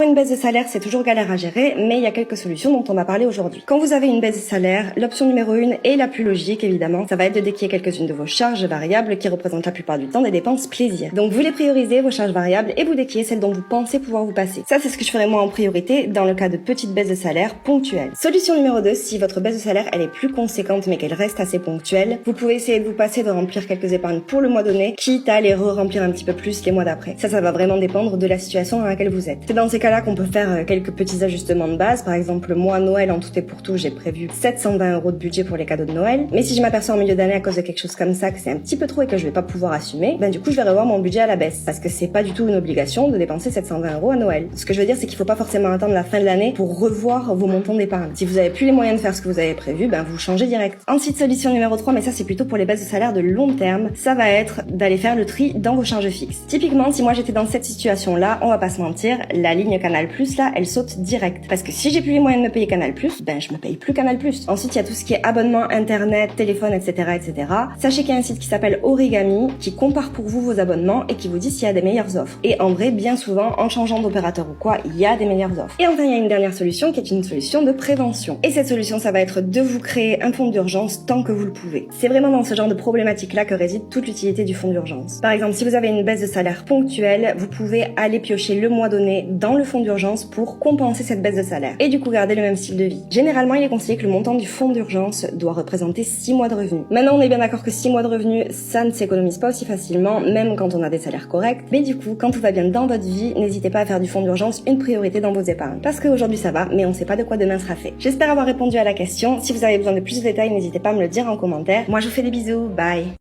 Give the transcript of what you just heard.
Une baisse de salaire, c'est toujours galère à gérer, mais il y a quelques solutions dont on va parler aujourd'hui. Quand vous avez une baisse de salaire, l'option numéro 1 et la plus logique évidemment, ça va être de décaler quelques-unes de vos charges variables qui représentent la plupart du temps des dépenses plaisir. Donc vous les priorisez, vos charges variables, et vous décaillez celles dont vous pensez pouvoir vous passer. Ça, c'est ce que je ferai moi en priorité dans le cas de petites baisses de salaire ponctuelles. Solution numéro 2, si votre baisse de salaire elle est plus conséquente mais qu'elle reste assez ponctuelle, vous pouvez essayer de vous passer de remplir quelques épargnes pour le mois donné, quitte à les re-remplir un petit peu plus les mois d'après. Ça va vraiment dépendre de la situation dans laquelle vous êtes. C'est dans ces cas-là qu'on peut faire quelques petits ajustements de base. Par exemple, moi, Noël, en tout et pour tout, j'ai prévu 720 € de budget pour les cadeaux de Noël. Mais si je m'aperçois en milieu d'année à cause de quelque chose comme ça que c'est un petit peu trop et que je vais pas pouvoir assumer, du coup, je vais revoir mon budget à la baisse. Parce que c'est pas du tout une obligation de dépenser 720 € à Noël. Ce que je veux dire, c'est qu'il faut pas forcément attendre la fin de l'année pour revoir vos montants d'épargne. Si vous avez plus les moyens de faire ce que vous avez prévu, vous changez direct. Ensuite, solution numéro 3, mais ça c'est plutôt pour les baisses de salaire de long terme, ça va être d'aller faire le tri dans vos charges fixes. Typiquement, si moi j'étais dans cette situation-là, on va pas se mentir, la ligne Canal+, là, elle saute direct. Parce que si j'ai plus les moyens de me payer Canal+, je me paye plus Canal+. Ensuite, il y a tout ce qui est abonnement, internet, téléphone, etc., etc. Sachez qu'il y a un site qui s'appelle Origami, qui compare pour vous vos abonnements et qui vous dit s'il y a des meilleures offres. Et en vrai, bien souvent, en changeant d'opérateur ou quoi, il y a des meilleures offres. Et enfin, il y a une dernière solution qui est une solution de prévention. Et cette solution, ça va être de vous créer un fonds d'urgence tant que vous le pouvez. C'est vraiment dans ce genre de problématique-là que réside toute l'utilité du fonds d'urgence. Par exemple, si vous avez une baisse de salaire ponctuelle, vous pouvez aller piocher le mois donné dans le fonds d'urgence pour compenser cette baisse de salaire et du coup garder le même style de vie. Généralement, il est conseillé que le montant du fonds d'urgence doit représenter 6 mois de revenus. Maintenant, on est bien d'accord que 6 mois de revenus, ça ne s'économise pas aussi facilement, même quand on a des salaires corrects. Mais du coup, quand tout va bien dans votre vie, n'hésitez pas à faire du fonds d'urgence une priorité dans vos épargnes. Parce qu'aujourd'hui ça va, mais on sait pas de quoi demain sera fait. J'espère avoir répondu à la question. Si vous avez besoin de plus de détails, n'hésitez pas à me le dire en commentaire. Moi, je vous fais des bisous. Bye!